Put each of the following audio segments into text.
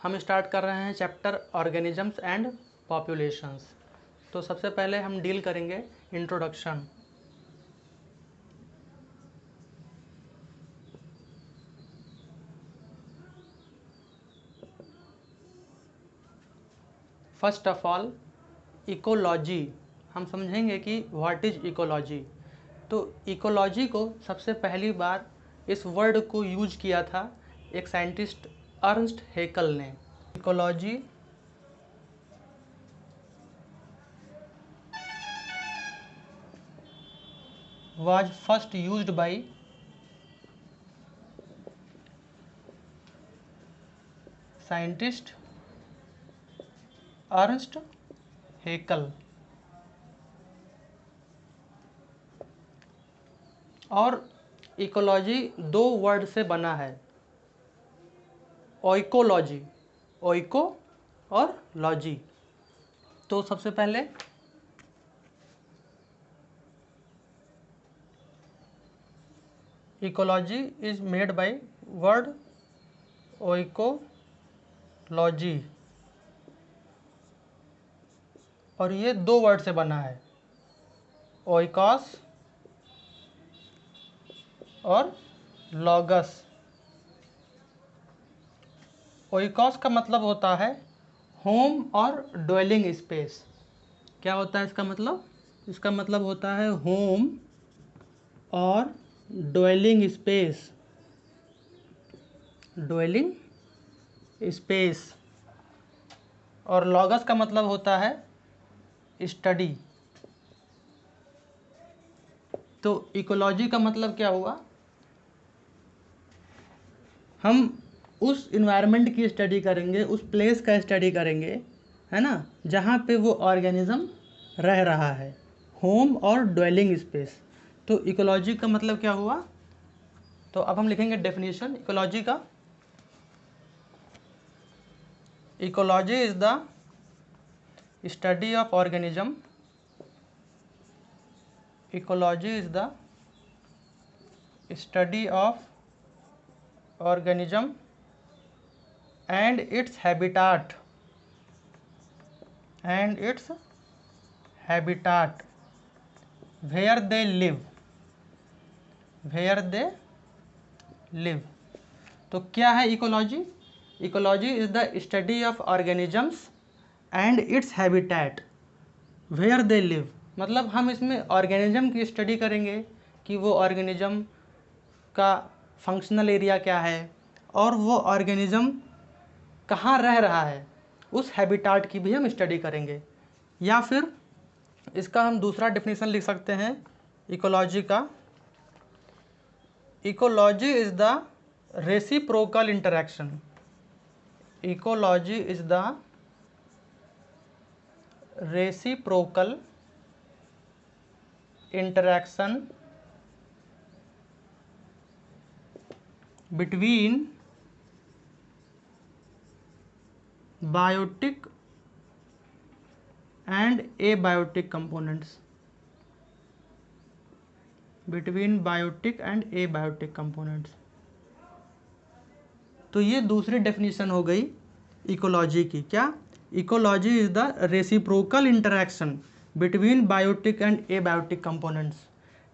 हम स्टार्ट कर रहे हैं चैप्टर ऑर्गेनिजम्स एंड पॉपुलेशंस। तो सबसे पहले हम डील करेंगे introduction. First of all ecology, हम समझेंगे कि व्हाट इज इकोलॉजी। तो इकोलॉजी को सबसे पहली बार इस वर्ड को यूज किया था एक साइंटिस्ट अर्नस्ट हेकल ने। Ecology was first used by scientist Ernst Haeckel. और इकोलॉजी दो वर्ड से बना है, ओइकोलॉजी, ओइको और लॉजी। तो सबसे पहले ecology is made by word oikology, और ये दो वर्ड से बना है, ओइकॉस और लॉगस। ओइकॉस का मतलब होता है होम और ड्वेलिंग स्पेस। क्या होता है इसका मतलब? इसका मतलब होता है होम और ड्वेलिंग स्पेस, ड्वेलिंग स्पेस। और लॉगस का मतलब होता है स्टडी। तो इकोलॉजी का मतलब क्या हुआ? हम उस इन्वायरमेंट की स्टडी करेंगे, उस प्लेस का स्टडी करेंगे, है ना, जहाँ पे वो ऑर्गेनिज्म रह रहा है, होम और ड्वेलिंग स्पेस। तो इकोलॉजी का मतलब क्या हुआ? तो अब हम लिखेंगे डेफिनेशन इकोलॉजी का। Ecology is the study of organism, ecology is the study of organism and its habitat where they live, where they live। तो क्या है ecology? Ecology is the study of organisms and its habitat where they live. मतलब हम इसमें organism की study करेंगे कि वो ऑर्गेनिज्म का फंक्शनल एरिया क्या है और वो ऑर्गेनिज्म कहाँ रह रहा है, उस हैबिटाट की भी हम स्टडी करेंगे। या फिर इसका हम दूसरा डेफिनेशन लिख सकते हैं इकोलॉजी का। Ecology is the reciprocal interaction, ecology is the reciprocal interaction between biotic and abiotic components, between biotic and abiotic components। तो ये दूसरी डेफिनेशन हो गई इकोलॉजी की। क्या? Ecology is the reciprocal interaction between biotic and abiotic components.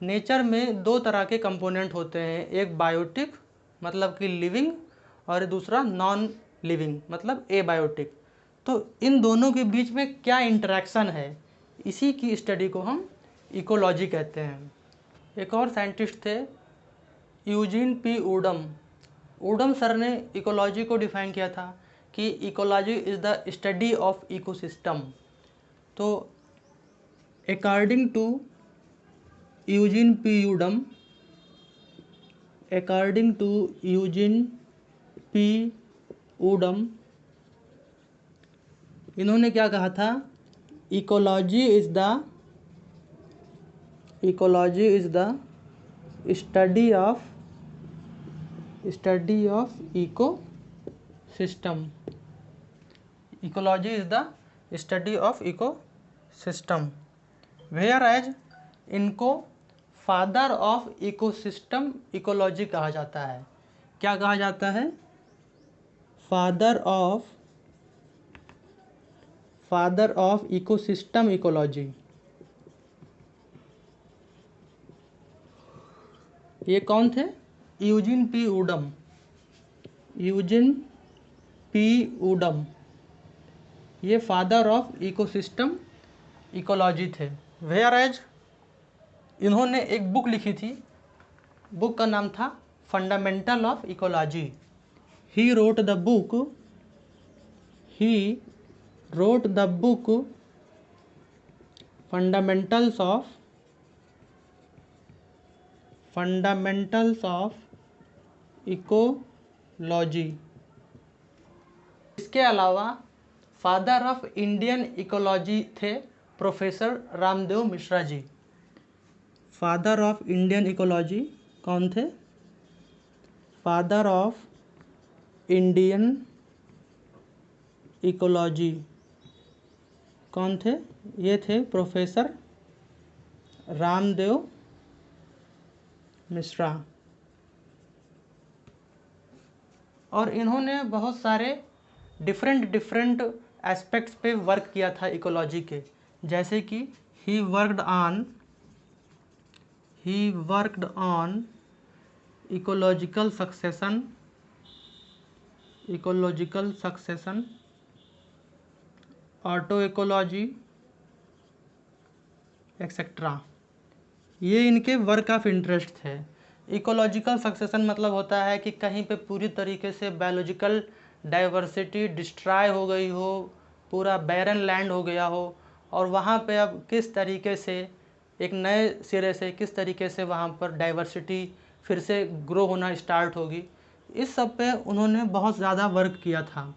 Nature में दो तरह के कंपोनेंट होते हैं, एक बायोटिक मतलब कि लिविंग और दूसरा नॉन लिविंग मतलब एबायोटिक। तो इन दोनों के बीच में क्या इंटरेक्शन है, इसी की स्टडी को हम इकोलॉजी कहते हैं। एक और साइंटिस्ट थे Eugene P Odum. Odum sir ने इकोलॉजी को डिफाइन किया था कि ecology is the study of ecosystem. तो according to Eugene P Odum, according to Eugene P. Udom, इन्होंने क्या कहा था? Ecology is the study of eco system. Ecology is the study of eco system, whereas इनको father of ecosystem ecology कहा जाता है। क्या कहा जाता है? Father of father of ecosystem ecology. ये कौन थे? Eugene P Odum. Eugene P Odum ये फादर ऑफ इकोसिस्टम इकोलॉजी थे। वेयर एज इन्होंने एक बुक लिखी थी, बुक का नाम था fundamental of ecology. He wrote the book fundamentals of ecology. इसके अलावा फादर ऑफ इंडियन इकोलॉजी थे professor Ramdev Mishra ji. Father of Indian ecology कौन थे? फादर ऑफ इंडियन इकोलॉजी कौन थे? ये थे प्रोफेसर रामदेव मिश्रा। और इन्होंने बहुत सारे डिफरेंट एस्पेक्ट्स पे वर्क किया था इकोलॉजी के, जैसे कि he worked on ecological succession, auto ecology etcetera. ये इनके वर्क ऑफ इंटरेस्ट थे। इकोलॉजिकल सक्सेशन मतलब होता है कि कहीं पे पूरी तरीके से बायोलॉजिकल डाइवर्सिटी डिस्ट्रॉय हो गई हो, पूरा बैरन लैंड हो गया हो, और वहाँ पे अब किस तरीके से एक नए सिरे से किस तरीके से वहाँ पर डाइवर्सिटी फिर से ग्रो होना स्टार्ट होगी, इस सब पे उन्होंने बहुत ज़्यादा वर्क किया था।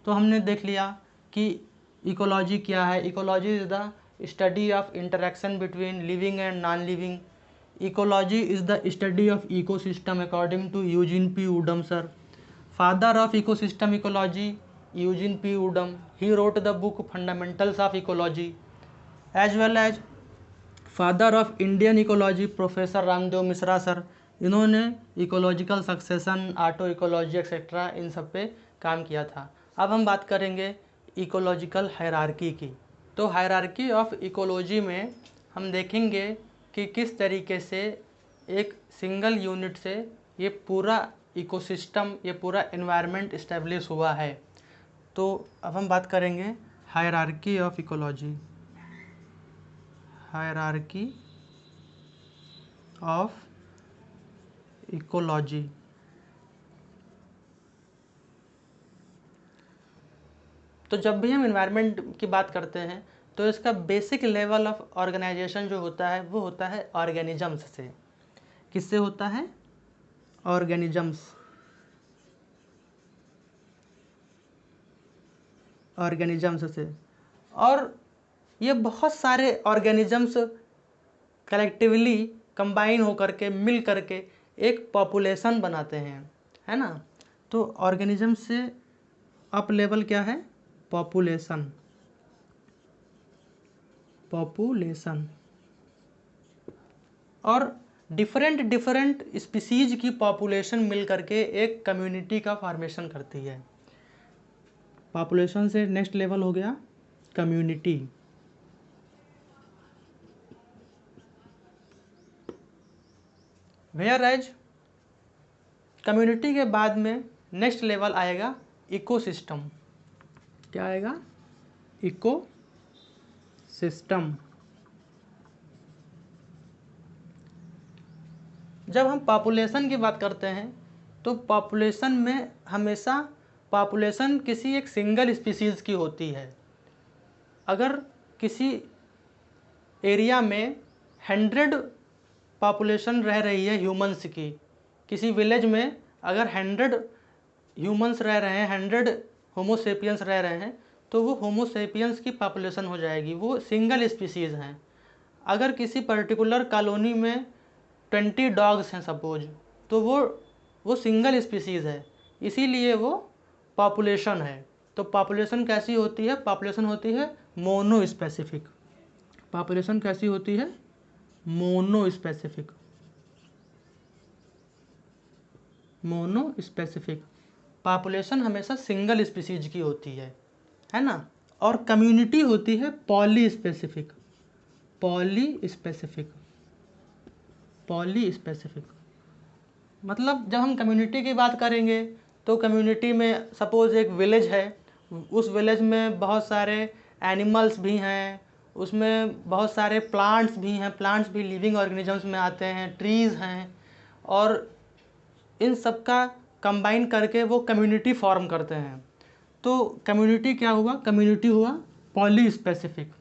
तो हमने देख लिया कि इकोलॉजी क्या है। Ecology is the study of interaction between living and non living. Ecology is the study of ecosystem according to Eugene P. Woodham sir. Father of ecosystem ecology, Eugene P. Woodham. He wrote the book Fundamentals of Ecology. As well as father of Indian ecology, Professor Ramdev Misra sir. इन्होंने ecological succession, auto ecology etcetera इन सब पे काम किया था। अब हम बात करेंगे इकोलॉजिकल हायरार्की की। तो हायरार्की ऑफ इकोलॉजी में हम देखेंगे कि किस तरीके से एक सिंगल यूनिट से ये पूरा इकोसिस्टम, ये पूरा एनवायरनमेंट इस्टेब्लिश हुआ है। तो अब हम बात करेंगे hierarchy of ecology. Hierarchy of ecology. तो जब भी हम एनवायरनमेंट की बात करते हैं तो इसका बेसिक लेवल ऑफ ऑर्गेनाइजेशन जो होता है वो होता है ऑर्गेनिजम्स से। किससे होता है? ऑर्गेनिजम्स से। और ये बहुत सारे ऑर्गेनिजम्स कलेक्टिवली कंबाइन होकर के, मिल करके एक पॉपुलेशन बनाते हैं, है ना। तो ऑर्गेनिज्म से अप लेवल क्या है? पॉपुलेशन। और डिफरेंट स्पीसीज की पॉपुलेशन मिल करके एक कम्युनिटी का फॉर्मेशन करती है। पॉपुलेशन से नेक्स्ट लेवल हो गया कम्युनिटी। वेयर एज कम्युनिटी के बाद में नेक्स्ट लेवल आएगा इकोसिस्टम। क्या आएगा? इकोसिस्टम। जब हम पॉपुलेशन की बात करते हैं तो पॉपुलेशन में हमेशा पॉपुलेशन किसी एक सिंगल स्पीसीज़ की होती है। अगर किसी एरिया में 100 पॉपुलेशन रह रही है ह्यूमंस की, किसी विलेज में अगर 100 ह्यूमंस रह रहे हैं, 100 होमोसेपियंस रह रहे हैं, तो वो होमोसेपियंस की पॉपुलेशन हो जाएगी, वो सिंगल स्पीसीज़ हैं। अगर किसी पर्टिकुलर कॉलोनी में 20 डॉग्स हैं सपोज, तो वो सिंगल स्पीसीज़ है, इसीलिए वो पॉपुलेशन है। तो पॉपुलेशन कैसी होती है? पॉपुलेशन होती है मोनो स्पेसिफिक। पॉपुलेशन कैसी होती है? Mono specific. पॉपुलेशन हमेशा सिंगल स्पीसीज की होती है ना। और कम्युनिटी होती है पॉली स्पेसिफिक। पॉली स्पेसिफिक मतलब जब हम कम्युनिटी की बात करेंगे तो कम्युनिटी में सपोज़ एक विलेज है, उस विलेज में बहुत सारे एनिमल्स भी हैं, उसमें बहुत सारे प्लांट्स भी हैं, प्लांट्स भी लिविंग ऑर्गेनिजम्स में आते हैं, ट्रीज़ हैं, और इन सब का कंबाइन करके वो कम्युनिटी फॉर्म करते हैं। तो कम्युनिटी क्या हुआ? कम्युनिटी हुआ पॉली स्पेसिफिक।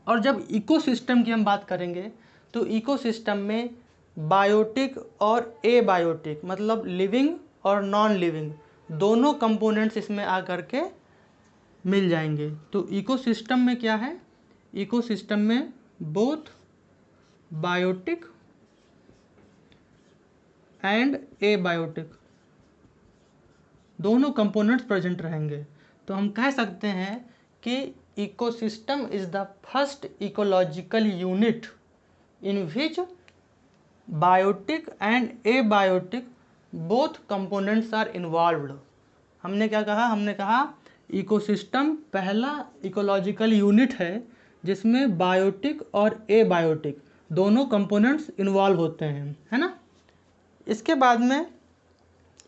और जब इकोसिस्टम की हम बात करेंगे तो इकोसिस्टम में बायोटिक और एबायोटिक मतलब लिविंग और नॉन लिविंग दोनों कंपोनेंट्स इसमें आकर के मिल जाएंगे। तो इकोसिस्टम में क्या है? इकोसिस्टम में बोथ बायोटिक एंड एबायोटिक दोनों कंपोनेंट्स प्रेजेंट रहेंगे। तो हम कह सकते हैं कि ecosystem is the first ecological unit in which biotic and abiotic both components are involved. हमने क्या कहा? हमने कहा इकोसिस्टम पहला इकोलॉजिकल यूनिट है जिसमें बायोटिक और एबायोटिक दोनों कंपोनेंट्स इन्वॉल्व होते हैं, है ना। इसके बाद में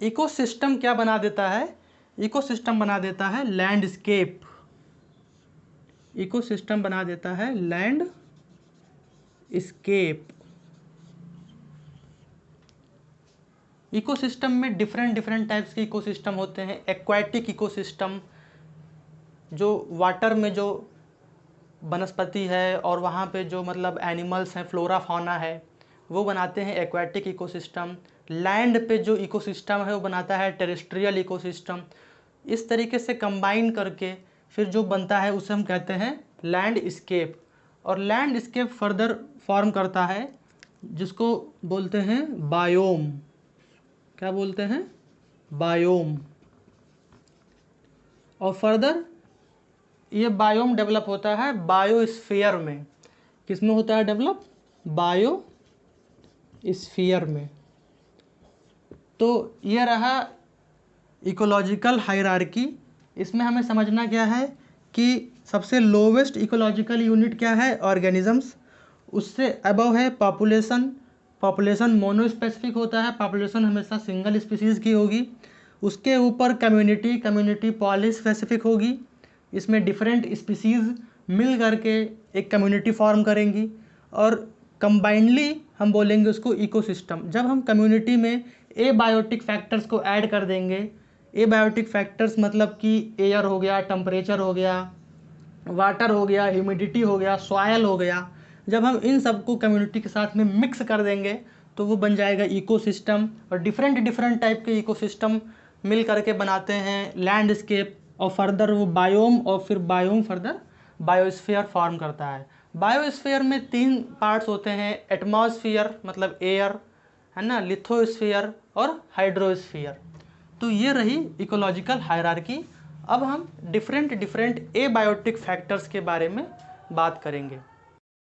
इकोसिस्टम क्या बना देता है? इकोसिस्टम बना देता है लैंडस्केप। इकोसिस्टम बना देता है लैंडस्केप। इकोसिस्टम में डिफरेंट टाइप्स के इकोसिस्टम होते हैं। एक्वाटिक इकोसिस्टम जो वाटर में जो वनस्पति है और वहाँ पे जो मतलब एनिमल्स हैं, फ्लोरा फौना है, वो बनाते हैं एक्वाटिक इकोसिस्टम। लैंड पे जो इकोसिस्टम है वो बनाता है टेरेस्ट्रियल इकोसिस्टम। इस तरीके से कंबाइन करके फिर जो बनता है उसे हम कहते हैं लैंडस्केप। और लैंडस्केप फर्दर फॉर्म करता है जिसको बोलते हैं बायोम। क्या बोलते हैं? बायोम। और फर्दर ये बायोम डेवलप होता है बायोस्फीयर में। किस में होता है डेवलप? बायोस्फीयर में। तो ये रहा इकोलॉजिकल हायरार्की। इसमें हमें समझना क्या है कि सबसे लोवेस्ट इकोलॉजिकल यूनिट क्या है? ऑर्गेनिजम्स। उससे अबव है पॉपुलेशन। पॉपुलेशन मोनोस्पेसिफिक होता है, पॉपुलेशन हमेशा सिंगल स्पीसीज़ की होगी। उसके ऊपर कम्युनिटी, कम्युनिटी पॉली स्पेसिफिक होगी। इसमें डिफरेंट स्पीसीज़ मिल करके एक कम्युनिटी फॉर्म करेंगी और कंबाइंडली हम बोलेंगे उसको इकोसिस्टम। जब हम कम्युनिटी में एबायोटिक फैक्टर्स को ऐड कर देंगे, एबायोटिक फैक्टर्स मतलब कि एयर हो गया, टेम्परेचर हो गया, वाटर हो गया, ह्यूमिडिटी हो गया, सॉयल हो गया, जब हम इन सबको कम्युनिटी के साथ में मिक्स कर देंगे तो वो बन जाएगा इकोसिस्टम। और डिफरेंट टाइप के इकोसिस्टम मिल करके बनाते हैं लैंडस्केप। और फर्दर वो बायोम, और फिर बायोम फर्दर बायोस्फीयर फॉर्म करता है। बायोस्फीयर में 3 पार्ट्स होते हैं। एटमॉस्फेयर मतलब एयर, है ना, लिथोस्फीयर और हाइड्रोस्फीयर। तो ये रही इकोलॉजिकल हायरार्की। अब हम डिफरेंट एबायोटिक फैक्टर्स के बारे में बात करेंगे।